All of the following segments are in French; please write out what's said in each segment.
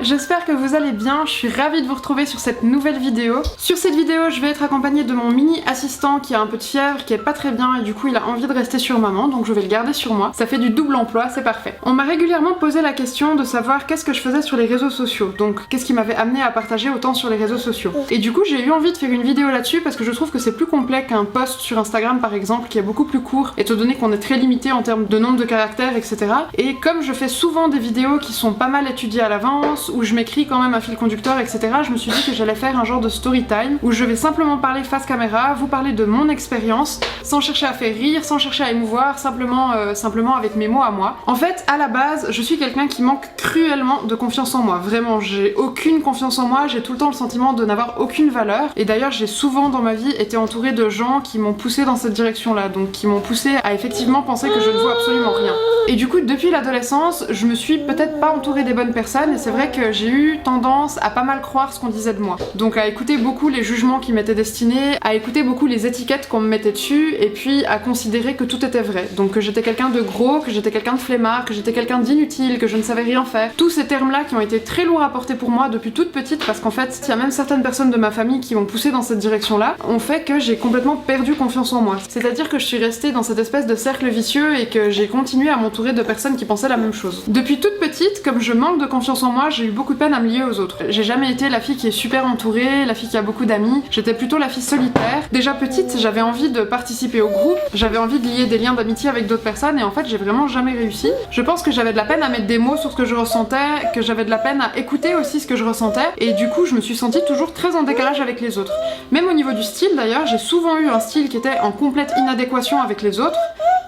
j'espère que vous allez bien, je suis ravie de vous retrouver sur cette nouvelle vidéo. Sur cette vidéo, je vais être accompagnée de mon mini assistant qui a un peu de fièvre, qui est pas très bien et du coup il a envie de rester sur maman, donc je vais le garder sur moi. Ça fait du double emploi, c'est parfait. On m'a régulièrement posé la question de savoir qu'est-ce que je faisais sur les réseaux sociaux, donc qu'est-ce qui m'avait amené à partager autant sur les réseaux sociaux. Et du coup j'ai eu envie de faire une vidéo là-dessus parce que je trouve que c'est plus complet qu'un post sur Instagram par exemple, qui est beaucoup plus court, étant donné qu'on est très limité en termes de nombre de caractères, etc. Et comme je fais souvent des vidéos qui sont pas mal étudiées à l'avance, où je m'écris quand même un fil conducteur, etc., je me suis dit que j'allais faire un genre de story time, où je vais simplement parler face caméra, vous parler de mon expérience, sans chercher à faire rire, sans chercher à émouvoir, simplement avec mes mots à moi. En fait, à la base, je suis quelqu'un qui manque cruellement de confiance en moi. Vraiment, j'ai aucune confiance en moi, j'ai tout le temps le sentiment de n'avoir aucune valeur, et d'ailleurs j'ai souvent dans ma vie été entourée de gens qui m'ont poussée dans cette direction-là, donc qui m'ont poussée à effectivement penser que je ne vaux absolument rien. Et du coup, depuis l'adolescence, je me suis peut-être pas entourée des bonnes personnes, et c'est vrai que j'ai eu tendance à pas mal croire ce qu'on disait de moi. Donc à écouter beaucoup les jugements qui m'étaient destinés, à écouter beaucoup les étiquettes qu'on me mettait dessus, et puis à considérer que tout était vrai. Donc que j'étais quelqu'un de gros, que j'étais quelqu'un de flemmard, que j'étais quelqu'un d'inutile, que je ne savais rien faire. Tous ces termes-là qui ont été très lourds à porter pour moi depuis toute petite, parce qu'en fait, il y a même certaines personnes de ma famille qui m'ont poussée dans cette direction-là, ont fait que j'ai complètement perdu confiance en moi. C'est-à-dire que je suis restée dans cette espèce de cercle vicieux et que j'ai continué à m'entourer de personnes qui pensaient la même chose. Depuis toute petite, comme je manque de confiance en moi, j'ai eu beaucoup de peine à me lier aux autres. J'ai jamais été la fille qui est super entourée, la fille qui a beaucoup d'amis, j'étais plutôt la fille solitaire. Déjà petite, j'avais envie de participer au groupe, j'avais envie de lier des liens d'amitié avec d'autres personnes et en fait j'ai vraiment jamais réussi. Je pense que j'avais de la peine à mettre des mots sur ce que je ressentais, que j'avais de la peine à écouter aussi ce que je ressentais et du coup je me suis sentie toujours très en décalage avec les autres. Même au niveau du style d'ailleurs, j'ai souvent eu un style qui était en complète inadéquation avec les autres.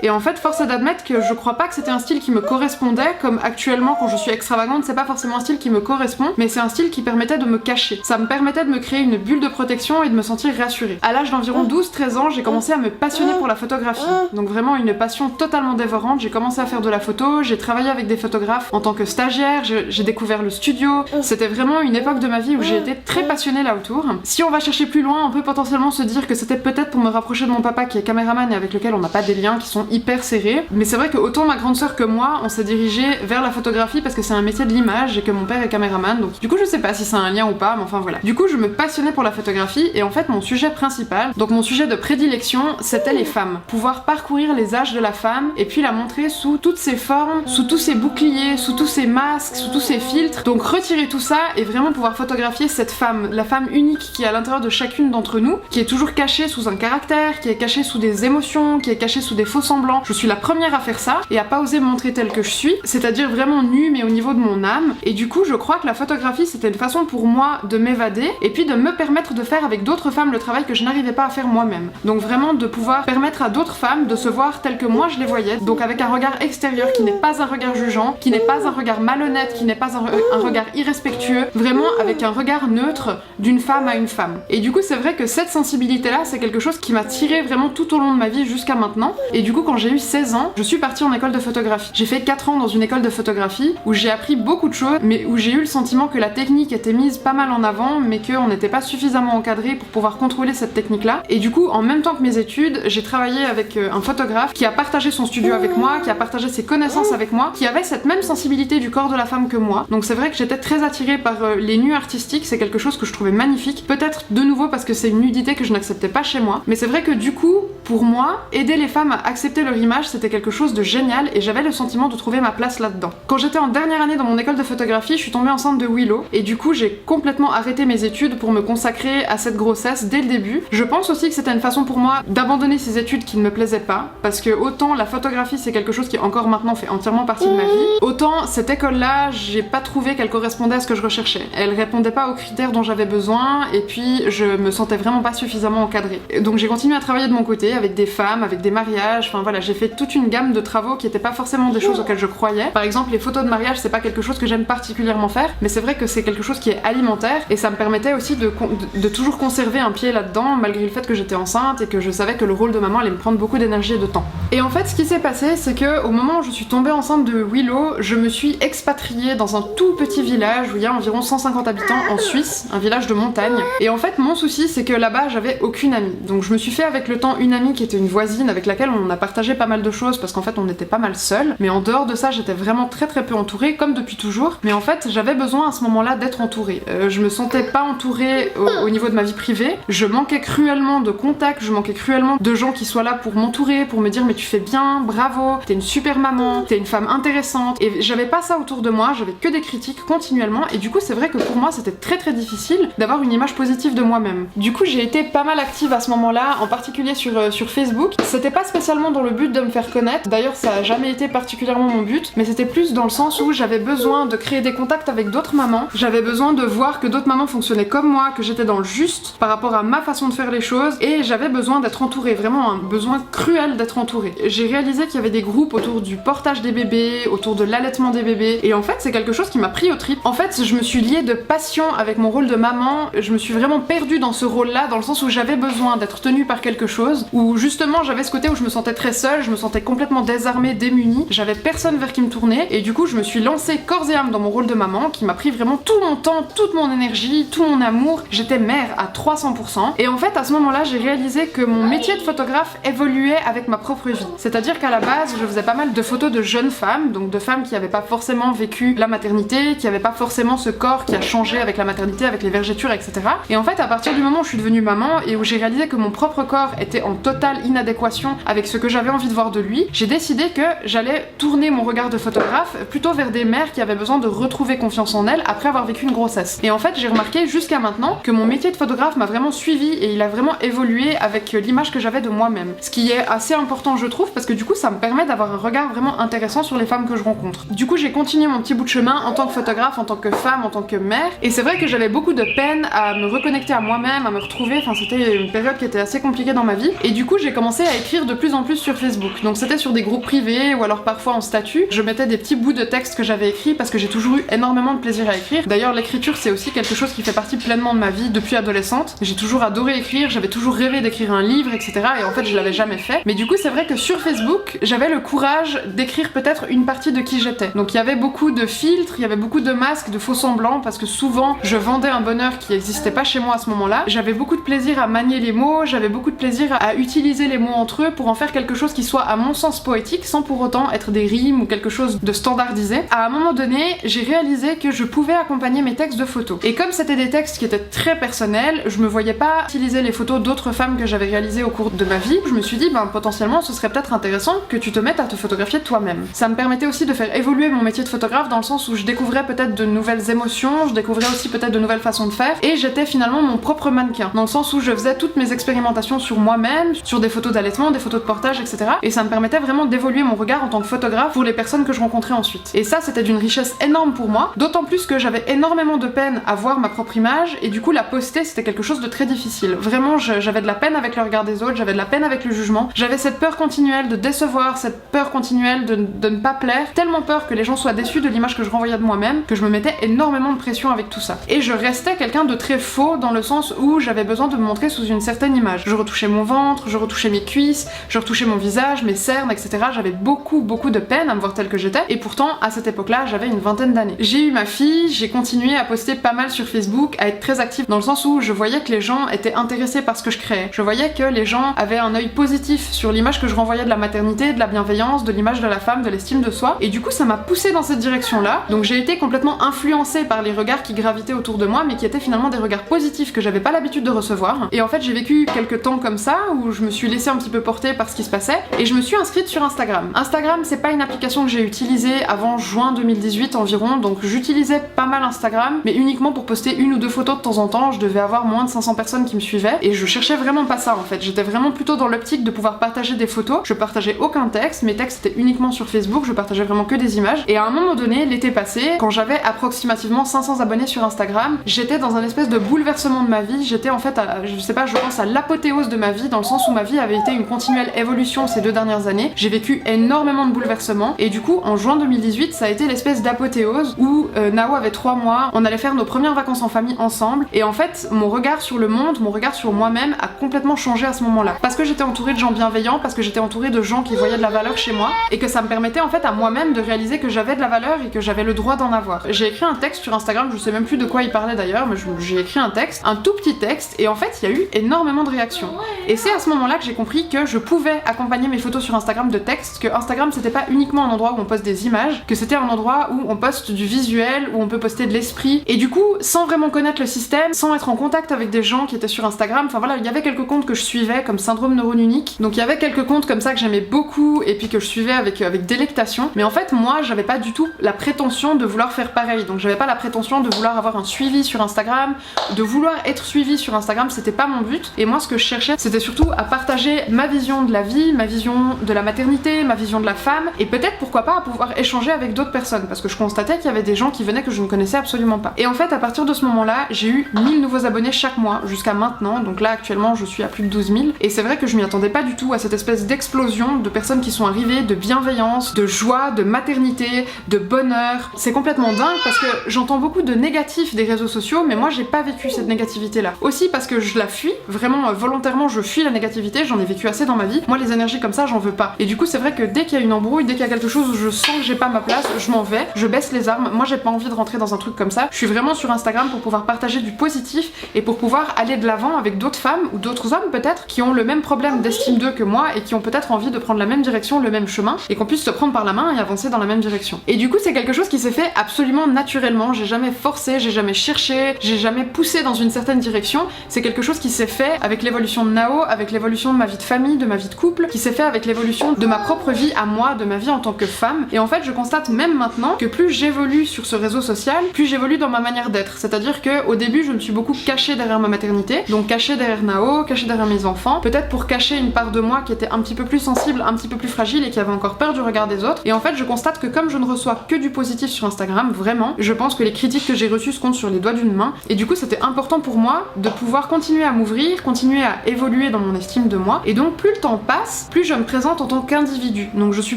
Et en fait, force est d'admettre que je crois pas que c'était un style qui me correspondait, comme actuellement quand je suis extravagante, c'est pas forcément un style qui me correspond, mais c'est un style qui permettait de me cacher. Ça me permettait de me créer une bulle de protection et de me sentir rassurée. À l'âge d'environ 12-13 ans, j'ai commencé à me passionner pour la photographie. Donc vraiment une passion totalement dévorante, j'ai commencé à faire de la photo, j'ai travaillé avec des photographes en tant que stagiaire, j'ai découvert le studio. C'était vraiment une époque de ma vie où j'ai été très passionnée là autour. Si on va chercher plus loin, on peut potentiellement se dire que c'était peut-être pour me rapprocher de mon papa qui est caméraman et avec lequel on n'a pas des liens qui sont hyper serré, mais c'est vrai que autant ma grande sœur que moi, on s'est dirigé vers la photographie parce que c'est un métier de l'image et que mon père est caméraman, donc du coup je sais pas si c'est un lien ou pas, mais enfin voilà. Du coup je me passionnais pour la photographie et en fait mon sujet principal, donc mon sujet de prédilection, c'était les femmes. Pouvoir parcourir les âges de la femme et puis la montrer sous toutes ses formes, sous tous ses boucliers, sous tous ses masques, sous tous ses filtres, donc retirer tout ça et vraiment pouvoir photographier cette femme, la femme unique qui est à l'intérieur de chacune d'entre nous, qui est toujours cachée sous un caractère, qui est cachée sous des émotions, qui est cachée sous des faux semblants. Je suis la première à faire ça et à pas oser me montrer telle que je suis, c'est-à-dire vraiment nue mais au niveau de mon âme. Et du coup, je crois que la photographie c'était une façon pour moi de m'évader et puis de me permettre de faire avec d'autres femmes le travail que je n'arrivais pas à faire moi-même. Donc vraiment de pouvoir permettre à d'autres femmes de se voir telles que moi je les voyais, donc avec un regard extérieur qui n'est pas un regard jugeant, qui n'est pas un regard malhonnête, qui n'est pas un regard irrespectueux, vraiment avec un regard neutre d'une femme à une femme. Et du coup, c'est vrai que cette sensibilité-là, c'est quelque chose qui m'a tirée vraiment tout au long de ma vie jusqu'à maintenant. Et du coup, quand j'ai eu 16 ans, je suis partie en école de photographie. J'ai fait 4 ans dans une école de photographie où j'ai appris beaucoup de choses, mais où j'ai eu le sentiment que la technique était mise pas mal en avant, mais qu'on n'était pas suffisamment encadré pour pouvoir contrôler cette technique-là. Et du coup, en même temps que mes études, j'ai travaillé avec un photographe qui a partagé son studio avec moi, qui a partagé ses connaissances avec moi, qui avait cette même sensibilité du corps de la femme que moi. Donc c'est vrai que j'étais très attirée par les nus artistiques, c'est quelque chose que je trouvais magnifique. Peut-être de nouveau parce que c'est une nudité que je n'acceptais pas chez moi, mais c'est vrai que du coup, pour moi, aider les femmes à accepter leur image, c'était quelque chose de génial et j'avais le sentiment de trouver ma place là-dedans. Quand j'étais en dernière année dans mon école de photographie, je suis tombée enceinte de Willow et du coup j'ai complètement arrêté mes études pour me consacrer à cette grossesse dès le début. Je pense aussi que c'était une façon pour moi d'abandonner ces études qui ne me plaisaient pas, parce que autant la photographie c'est quelque chose qui encore maintenant fait entièrement partie de ma vie, autant cette école-là, j'ai pas trouvé qu'elle correspondait à ce que je recherchais. Elle répondait pas aux critères dont j'avais besoin et puis je me sentais vraiment pas suffisamment encadrée. Donc j'ai continué à travailler de mon côté avec des femmes, avec des mariages, enfin voilà, j'ai fait toute une gamme de travaux qui étaient pas forcément des choses auxquelles je croyais. Par exemple, les photos de mariage, c'est pas quelque chose que j'aime particulièrement faire, mais c'est vrai que c'est quelque chose qui est alimentaire et ça me permettait aussi de toujours conserver un pied là-dedans malgré le fait que j'étais enceinte et que je savais que le rôle de maman allait me prendre beaucoup d'énergie et de temps. Et en fait, ce qui s'est passé, c'est que au moment où je suis tombée enceinte de Willow, je me suis expatriée dans un tout petit village où il y a environ 150 habitants en Suisse, un village de montagne. Et en fait, mon souci, c'est que là-bas, j'avais aucune amie. Donc je me suis fait avec le temps une amie amie qui était une voisine avec laquelle on a partagé pas mal de choses parce qu'en fait on était pas mal seuls. Mais en dehors de ça, j'étais vraiment très peu entourée, comme depuis toujours. Mais en fait, j'avais besoin à ce moment-là d'être entourée. Je me sentais pas entourée au niveau de ma vie privée. Je manquais cruellement de contacts, je manquais cruellement de gens qui soient là pour m'entourer, pour me dire mais tu fais bien, bravo, t'es une super maman, t'es une femme intéressante. Et j'avais pas ça autour de moi, j'avais que des critiques continuellement. Et du coup, c'est vrai que pour moi, c'était très difficile d'avoir une image positive de moi-même. Du coup, j'ai été pas mal active à ce moment-là, en particulier sur Facebook. C'était pas spécialement dans le but de me faire connaître, d'ailleurs ça a jamais été particulièrement mon but, mais c'était plus dans le sens où j'avais besoin de créer des contacts avec d'autres mamans, j'avais besoin de voir que d'autres mamans fonctionnaient comme moi, que j'étais dans le juste par rapport à ma façon de faire les choses, et j'avais besoin d'être entourée, vraiment un besoin cruel d'être entourée. J'ai réalisé qu'il y avait des groupes autour du portage des bébés, autour de l'allaitement des bébés, et en fait c'est quelque chose qui m'a pris au trip. En fait, je me suis liée de passion avec mon rôle de maman, je me suis vraiment perdue dans ce rôle-là, dans le sens où j'avais besoin d'être tenue par quelque chose, où justement j'avais ce côté où je me sentais très seule, je me sentais complètement désarmée, démunie, j'avais personne vers qui me tourner, et du coup je me suis lancée corps et âme dans mon rôle de maman, qui m'a pris vraiment tout mon temps, toute mon énergie, tout mon amour. J'étais mère à 300%, et en fait à ce moment-là j'ai réalisé que mon métier de photographe évoluait avec ma propre vie. C'est-à-dire qu'à la base je faisais pas mal de photos de jeunes femmes, donc de femmes qui avaient pas forcément vécu la maternité, qui avaient pas forcément ce corps qui a changé avec la maternité, avec les vergetures, etc. Et en fait à partir du moment où je suis devenue maman et où j'ai réalisé que mon propre corps était en totale inadéquation avec ce que j'avais envie de voir de lui, j'ai décidé que j'allais tourner mon regard de photographe plutôt vers des mères qui avaient besoin de retrouver confiance en elles après avoir vécu une grossesse. Et en fait j'ai remarqué jusqu'à maintenant que mon métier de photographe m'a vraiment suivi et il a vraiment évolué avec l'image que j'avais de moi-même. Ce qui est assez important je trouve, parce que du coup ça me permet d'avoir un regard vraiment intéressant sur les femmes que je rencontre. Du coup j'ai continué mon petit bout de chemin en tant que photographe, en tant que femme, en tant que mère, et c'est vrai que j'avais beaucoup de peine à me reconnecter à moi-même, à me retrouver, enfin c'était une période qui était assez compliquée dans ma vie, et du coup j'ai commencé à écrire de plus en plus sur Facebook. Donc c'était sur des groupes privés ou alors parfois en statut, je mettais des petits bouts de texte que j'avais écrits parce que j'ai toujours eu énormément de plaisir à écrire. D'ailleurs l'écriture c'est aussi quelque chose qui fait partie pleinement de ma vie depuis adolescente. J'ai toujours adoré écrire, j'avais toujours rêvé d'écrire un livre, etc. Et en fait je l'avais jamais fait. Mais du coup c'est vrai que sur Facebook j'avais le courage d'écrire peut-être une partie de qui j'étais. Donc il y avait beaucoup de filtres, il y avait beaucoup de masques, de faux semblants, parce que souvent je vendais un bonheur qui n'existait pas chez moi à ce moment-là. J'avais beaucoup de plaisir à manier les mots, j'avais beaucoup de plaisir à utiliser les mots entre eux pour en faire quelque chose qui soit à mon sens poétique sans pour autant être des rimes ou quelque chose de standardisé. À un moment donné, j'ai réalisé que je pouvais accompagner mes textes de photos. Et comme c'était des textes qui étaient très personnels, je me voyais pas utiliser les photos d'autres femmes que j'avais réalisées au cours de ma vie. Je me suis dit, potentiellement ce serait peut-être intéressant que tu te mettes à te photographier toi-même. Ça me permettait aussi de faire évoluer mon métier de photographe dans le sens où je découvrais peut-être de nouvelles émotions, je découvrais aussi peut-être de nouvelles façons de faire, et j'étais finalement mon propre mannequin, dans le sens où je faisais toutes mes expérimentations sur moi-même, sur des photos d'allaitement, des photos de portage, etc. Et ça me permettait vraiment d'évoluer mon regard en tant que photographe pour les personnes que je rencontrais ensuite. Et ça c'était d'une richesse énorme pour moi, d'autant plus que j'avais énormément de peine à voir ma propre image, et du coup la poster c'était quelque chose de très difficile. Vraiment j'avais de la peine avec le regard des autres, j'avais de la peine avec le jugement, j'avais cette peur continuelle de décevoir, cette peur continuelle de ne pas plaire, tellement peur que les gens soient déçus de l'image que je renvoyais de moi-même, que je me mettais énormément de pression avec tout ça. Et je restais quelqu'un de très faux dans le sens où j'avais besoin de me montrer sous une certaine image. Je retouchais mon ventre, je retouchais mes cuisses, je retouchais mon visage, mes cernes, etc. J'avais beaucoup de peine à me voir telle que j'étais, et pourtant à cette époque-là j'avais une vingtaine d'années. J'ai eu ma fille, j'ai continué à poster pas mal sur Facebook, à être très active dans le sens où je voyais que les gens étaient intéressés par ce que je créais. Je voyais que les gens avaient un œil positif sur l'image que je renvoyais de la maternité, de la bienveillance, de l'image de la femme, de l'estime de soi, et du coup ça m'a poussée dans cette direction-là. Donc j'ai été complètement influencée par les regards qui gravitaient autour de moi, mais qui étaient finalement des regards positifs que j'avais pas l'habitude de recevoir. Et en fait j'ai vécu quelques temps comme ça, où je me suis laissée un petit peu porter par ce qui se passait, et je me suis inscrite sur Instagram. Instagram c'est pas une application que j'ai utilisée avant juin 2018 environ, donc j'utilisais pas mal Instagram, mais uniquement pour poster une ou deux photos de temps en temps. Je devais avoir moins de 500 personnes qui me suivaient, et je cherchais vraiment pas ça en fait. J'étais vraiment plutôt dans l'optique de pouvoir partager des photos. Je partageais aucun texte, mes textes étaient uniquement sur Facebook, je partageais vraiment que des images. Et à un moment donné, l'été passé, quand j'avais approximativement 500 abonnés sur Instagram, j'étais dans un espèce de bouleversement de ma vie. J'étais en fait, je pense à l'apothéose de ma vie, dans le sens où ma vie avait été une continuelle évolution ces 2 dernières années. J'ai vécu énormément de bouleversements, et du coup en juin 2018 ça a été l'espèce d'apothéose où Nao avait 3 mois, on allait faire nos premières vacances en famille ensemble, et en fait mon regard sur le monde, mon regard sur moi-même a complètement changé à ce moment-là. Parce que j'étais entourée de gens bienveillants, parce que j'étais entourée de gens qui voyaient de la valeur chez moi, et que ça me permettait en fait à moi-même de réaliser que j'avais de la valeur et que j'avais le droit d'en avoir. J'ai écrit un texte sur Instagram, je sais même plus de quoi il parlait d'ailleurs, mais j'ai écrit un texte, un tout petit texte, et en fait il y a eu énormément de réactions. Et c'est à ce moment-là que j'ai compris que je pouvais accompagner mes photos sur Instagram de texte, que Instagram c'était pas uniquement un endroit où on poste des images, que c'était un endroit où on poste du visuel, où on peut poster de l'esprit, et du coup, sans vraiment connaître le système, sans être en contact avec des gens qui étaient sur Instagram, enfin voilà, il y avait quelques comptes que je suivais comme Syndrome Neurone Unique, donc il y avait quelques comptes comme ça que j'aimais beaucoup et puis que je suivais avec délectation, mais en fait moi j'avais pas du tout la prétention de vouloir faire pareil, donc j'avais pas la prétention de vouloir avoir un suivi sur Instagram, de vouloir être suivi sur Instagram, c'était pas mon but, et moi ce que je cherchais c'était surtout à partager ma vision de la vie, ma vision de la maternité, ma vision de la femme, et peut-être pourquoi pas à pouvoir échanger avec d'autres personnes, parce que je constatais qu'il y avait des gens qui venaient que je ne connaissais absolument pas. Et en fait à partir de ce moment-là, j'ai eu 1000 nouveaux abonnés chaque mois, jusqu'à maintenant, donc là actuellement je suis à plus de 12 000, et c'est vrai que je m'y attendais pas du tout à cette espèce d'explosion de personnes qui sont arrivées, de bienveillance, de joie, de maternité, de bonheur. C'est complètement dingue parce que j'entends beaucoup de négatifs des réseaux sociaux, mais moi j'ai pas vécu cette négativité là. Aussi parce que je la fuis, vraiment volontairement je fuis la négativité, j'en ai vécu assez dans ma vie. Moi les énergies comme ça j'en veux pas. Et du coup c'est vrai que dès qu'il y a une embrouille, dès qu'il y a quelque chose où je sens que j'ai pas ma place, je m'en vais, je baisse les armes. Moi j'ai pas envie de rentrer dans un truc comme ça. Je suis vraiment sur Instagram pour pouvoir partager du positif et pour pouvoir aller de l'avant avec d'autres femmes ou d'autres hommes peut-être qui ont le même problème d'estime d'eux que moi et qui ont peut-être envie de prendre la même direction, le même chemin, et qu'on puisse se prendre par la main et avancer dans la même direction. Et du coup c'est quelque chose qui s'est fait absolument naturellement, j'ai jamais forcé, j'ai jamais cherché, j'ai jamais poussé dans une certaine direction, c'est quelque chose qui s'est fait avec l'évolution de Nao, avec l'évolution de ma vie de famille, de ma vie de couple, qui s'est fait avec l'évolution de ma propre vie à moi, de ma vie en tant que femme, et en fait je constate même maintenant que plus j'évolue sur ce réseau social, plus j'évolue dans ma manière d'être, c'est-à-dire que au début je me suis beaucoup cachée derrière ma maternité, donc cachée derrière Nao, cachée derrière mes enfants, peut-être pour cacher une part de moi qui était un petit peu plus sensible, un petit peu plus fragile et qui avait encore peur du regard des autres, et en fait je constate que comme je ne reçois que du positif sur Instagram, vraiment, je pense que les critiques que j'ai reçues se comptent sur les doigts d'une main, et du coup c'était important pour moi de pouvoir continuer à m'ouvrir, continuer à évoluer dans mon estime de moi, et donc plus le temps passe, plus je me présente en tant qu'individu, donc je suis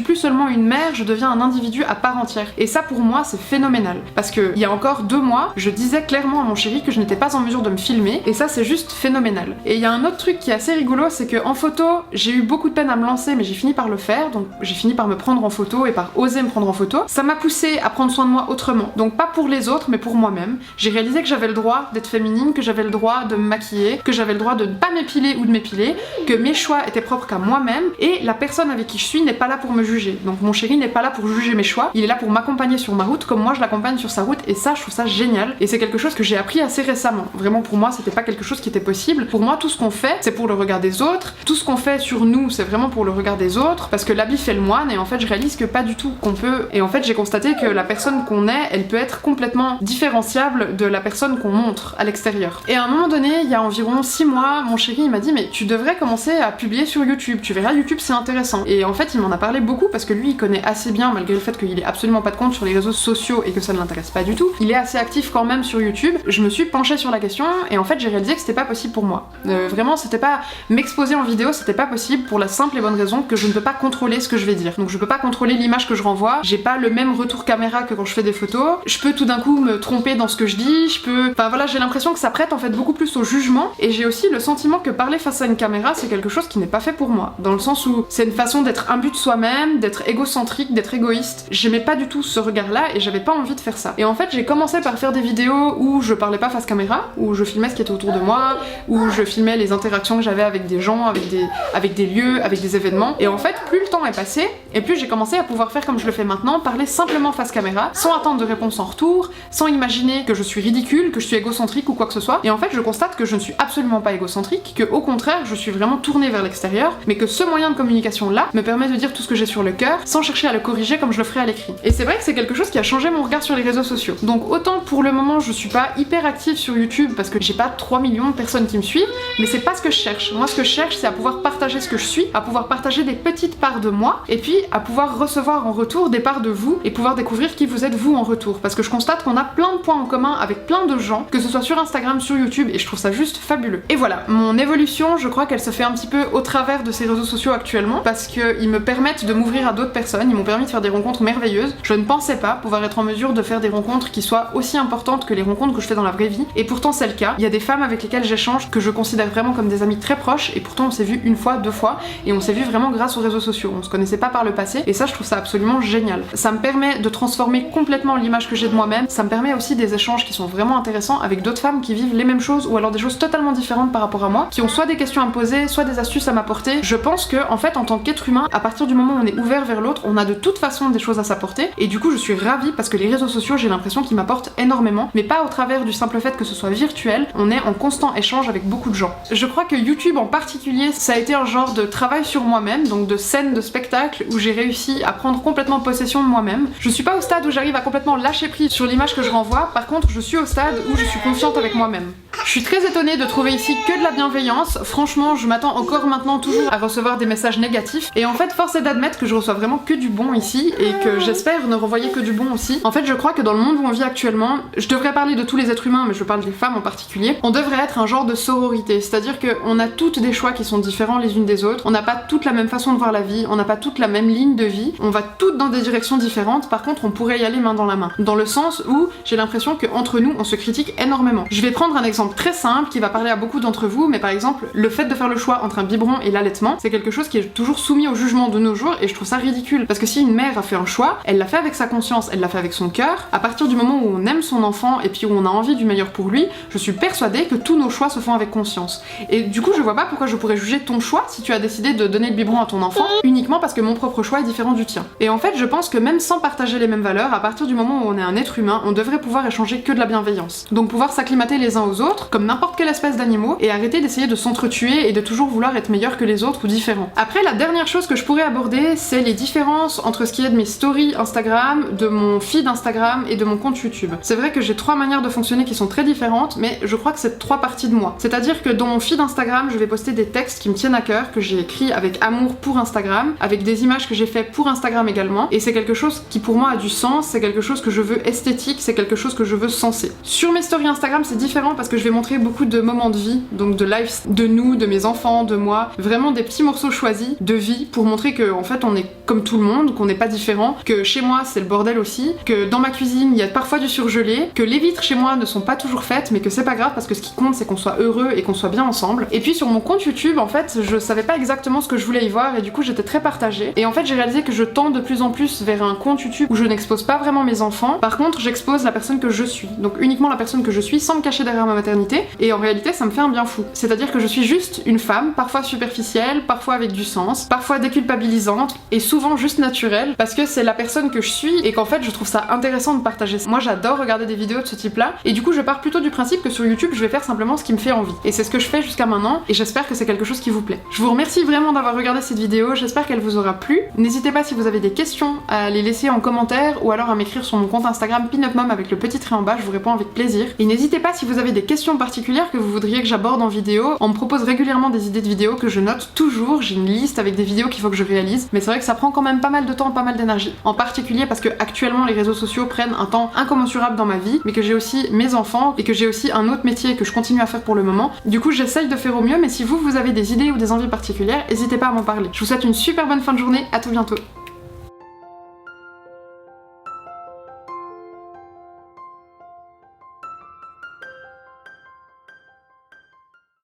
plus seulement une mère, je deviens un individu à part entière, et ça pour moi c'est phénoménal, parce que il y a encore 2 mois, je disais clairement à mon chéri que je n'étais pas en mesure de me filmer, et ça c'est juste phénoménal. Et il y a un autre truc qui est assez rigolo, c'est que en photo, j'ai eu beaucoup de peine à me lancer, mais j'ai fini par le faire, donc j'ai fini par me prendre en photo et par oser me prendre en photo. Ça m'a poussée à prendre soin de moi autrement, donc pas pour les autres, mais pour moi-même. J'ai réalisé que j'avais le droit d'être féminine, que j'avais le droit de me maquiller, que j'avais le droit de ne pas m'épiler ou de m'épiler, que mes choix étaient propres qu'à moi-même, et la personne avec qui je suis n'est pas là pour me juger. Donc mon chéri n'est pas là pour juger mes choix, il est là pour m'accompagner sur ma route comme moi je l'accompagne sur sa route, et ça je trouve ça génial, et c'est quelque chose que j'ai appris assez récemment. Vraiment pour moi c'était pas quelque chose qui était possible. Pour moi tout ce qu'on fait c'est pour le regard des autres, tout ce qu'on fait sur nous c'est vraiment pour le regard des autres, parce que l'habit fait le moine, et en fait je réalise que pas du tout qu'on peut, et en fait j'ai constaté que la personne qu'on est, elle peut être complètement différenciable de la personne qu'on montre à l'extérieur. Et à un moment donné, il y a environ 6 mois, mon chéri il m'a dit mais tu devrais commencer à publier sur YouTube, tu verras YouTube c'est intéressant. Et en fait il m'en a parlé beaucoup parce que lui il connaît assez bien, malgré le fait qu'il ait absolument pas de compte sur les réseaux sociaux et que ça ne l'intéresse pas du tout, il est assez actif quand même sur YouTube. Je me suis penchée sur la question et en fait j'ai réalisé que c'était pas possible pour moi. Vraiment c'était pas m'exposer en vidéo, c'était pas possible pour la simple et bonne raison que je ne peux pas contrôler ce que je vais dire. Donc je peux pas contrôler l'image que je renvoie, j'ai pas le même retour caméra que quand je fais des photos, je peux tout d'un coup me tromper dans ce que je dis, je peux... Enfin voilà, j'ai l'impression que ça prête en fait beaucoup plus au jugement, et j'ai aussi le sentiment que parler face à une caméra c'est quelque chose qui n'est pas fait pour moi, dans le sens où c'est une façon d'être imbu de soi-même, d'être égocentrique, d'être égoïste. J'aimais pas du tout ce regard-là et j'avais pas envie de faire ça. Et en fait j'ai commencé par faire des vidéos où je parlais pas face caméra, où je filmais ce qui était autour de moi, où je filmais les interactions que j'avais avec des gens, avec des lieux, avec des événements, et en fait plus le temps est passé, et plus j'ai commencé à pouvoir faire comme je le fais maintenant, parler simplement face caméra, sans attendre de réponse en retour, sans imaginer que je suis ridicule, que je suis égocentrique ou quoi que ce soit. Et en fait je constate que je ne suis absolument pas égocentrique, que au contraire je suis vraiment tournée vers l'extérieur, mais que ce moyen de communication là me permet de dire tout ce que j'ai sur le cœur, sans chercher à le corriger comme je le ferais à l'écrit. Et c'est vrai que c'est quelque chose qui a changé mon regard sur les réseaux sociaux. Donc autant pour le moment je suis pas hyper active sur YouTube parce que j'ai pas 3 millions de personnes qui me suivent, mais c'est pas ce que je cherche. Moi ce que je cherche c'est à pouvoir partager ce que je suis, à pouvoir partager des petites parts de moi, et puis à pouvoir recevoir en retour des parts de vous, et pouvoir découvrir qui vous êtes vous en retour. Parce que je constate qu'on a plein de points en commun avec plein de gens, que ce soit sur Instagram, sur YouTube, et je trouve ça juste fabuleux. Et voilà, mon évolution, je crois qu'elle se fait un petit peu au travers de ces réseaux sociaux actuellement, parce qu'ils me permettent de m'ouvrir à d'autres personnes, ils m'ont permis de faire des rencontres merveilleuses. Je ne pensais pas pouvoir être en mesure de faire des rencontres qui soient aussi importantes que les rencontres que je fais dans la vraie vie, et pourtant c'est le cas. Il y a des femmes avec lesquelles j'échange que je considère vraiment comme des amies très proches, et pourtant on s'est vu 1 fois, 2 fois, et on s'est vu vraiment grâce aux réseaux sociaux. On se connaissait pas par le passé, et ça je trouve ça absolument génial. Ça me permet de transformer complètement l'image que j'ai de moi-même, ça me permet aussi des échanges qui sont vraiment intéressants avec d'autres femmes qui vivent les mêmes choses, ou alors des choses totalement différentes par rapport à moi, qui ont soit des questions à me poser proposer, soit des astuces à m'apporter. Je pense que en fait en tant qu'être humain, à partir du moment où on est ouvert vers l'autre, on a de toute façon des choses à s'apporter, et du coup je suis ravie parce que les réseaux sociaux, j'ai l'impression qu'ils m'apportent énormément, mais pas au travers du simple fait que ce soit virtuel, on est en constant échange avec beaucoup de gens. Je crois que YouTube en particulier, ça a été un genre de travail sur moi-même, donc de scène de spectacle où j'ai réussi à prendre complètement possession de moi-même. Je suis pas au stade où j'arrive à complètement lâcher prise sur l'image que je renvoie, par contre je suis au stade où je suis confiante avec moi-même. Je suis très étonnée de trouver ici que de la bienveillance. Franchement, je m'attends encore maintenant toujours à recevoir des messages négatifs. Et en fait, force est d'admettre que je reçois vraiment que du bon ici et que j'espère ne renvoyer que du bon aussi. En fait, je crois que dans le monde où on vit actuellement, je devrais parler de tous les êtres humains, mais je parle des femmes en particulier, on devrait être un genre de sororité. C'est-à-dire qu'on a toutes des choix qui sont différents les unes des autres. On n'a pas toutes la même façon de voir la vie, on n'a pas toutes la même ligne de vie. On va toutes dans des directions différentes. Par contre, on pourrait y aller main dans la main. Dans le sens où j'ai l'impression qu'entre nous, on se critique énormément. Je vais prendre un exemple très simple qui va parler à beaucoup d'entre vous, mais par exemple le fait de faire le choix entre un biberon et l'allaitement, c'est quelque chose qui est toujours soumis au jugement de nos jours, et je trouve ça ridicule parce que si une mère a fait un choix, elle l'a fait avec sa conscience, elle l'a fait avec son cœur. À partir du moment où on aime son enfant et puis où on a envie du meilleur pour lui, je suis persuadée que tous nos choix se font avec conscience. Et du coup je vois pas pourquoi je pourrais juger ton choix si tu as décidé de donner le biberon à ton enfant uniquement parce que mon propre choix est différent du tien. Et en fait je pense que même sans partager les mêmes valeurs, à partir du moment où on est un être humain, on devrait pouvoir échanger que de la bienveillance. Donc pouvoir s'acclimater les uns aux autres comme n'importe quelle espèce d'animaux et arrêter d'essayer de s'entretuer et de toujours vouloir être meilleur que les autres ou différent. Après, la dernière chose que je pourrais aborder, c'est les différences entre ce qui est de mes stories Instagram, de mon feed Instagram et de mon compte YouTube. C'est vrai que j'ai 3 manières de fonctionner qui sont très différentes, mais je crois que c'est 3 parties de moi. C'est-à-dire que dans mon feed Instagram, je vais poster des textes qui me tiennent à cœur, que j'ai écrits avec amour pour Instagram, avec des images que j'ai fait pour Instagram également, et c'est quelque chose qui pour moi a du sens, c'est quelque chose que je veux esthétique, c'est quelque chose que je veux sensé. Sur mes stories Instagram, c'est différent parce que je vais montrer beaucoup de moments de vie, donc de life de nous, de mes enfants, de moi, vraiment des petits morceaux choisis de vie pour montrer que en fait on est comme tout le monde, qu'on n'est pas différent, que chez moi c'est le bordel aussi, que dans ma cuisine il y a parfois du surgelé, que les vitres chez moi ne sont pas toujours faites mais que c'est pas grave parce que ce qui compte c'est qu'on soit heureux et qu'on soit bien ensemble. Et puis sur mon compte YouTube en fait je savais pas exactement ce que je voulais y voir et du coup j'étais très partagée, et en fait j'ai réalisé que je tends de plus en plus vers un compte YouTube où je n'expose pas vraiment mes enfants, par contre j'expose la personne que je suis, donc uniquement la personne que je suis sans me cacher derrière ma maternité, et en réalité ça me fait un bien fou. C'est-à-dire que je suis juste une femme, parfois superficielle, parfois avec du sens, parfois déculpabilisante, et souvent juste naturelle, parce que c'est la personne que je suis et qu'en fait je trouve ça intéressant de partager. Moi j'adore regarder des vidéos de ce type-là, et du coup je pars plutôt du principe que sur YouTube je vais faire simplement ce qui me fait envie. Et c'est ce que je fais jusqu'à maintenant, et j'espère que c'est quelque chose qui vous plaît. Je vous remercie vraiment d'avoir regardé cette vidéo, j'espère qu'elle vous aura plu. N'hésitez pas si vous avez des questions à les laisser en commentaire ou alors à m'écrire sur mon compte Instagram PinUpMom avec le petit trait en bas, je vous réponds avec plaisir. Et n'hésitez pas si vous avez des questions particulières que vous voudriez que j'aborde en vidéo. On me propose régulièrement des idées de vidéos que je note toujours, j'ai une liste avec des vidéos qu'il faut que je réalise, mais c'est vrai que ça prend quand même pas mal de temps, pas mal d'énergie. En particulier parce que actuellement les réseaux sociaux prennent un temps incommensurable dans ma vie, mais que j'ai aussi mes enfants et que j'ai aussi un autre métier que je continue à faire pour le moment. Du coup j'essaye de faire au mieux, mais si vous avez des idées ou des envies particulières, n'hésitez pas à m'en parler. Je vous souhaite une super bonne fin de journée, à tout bientôt.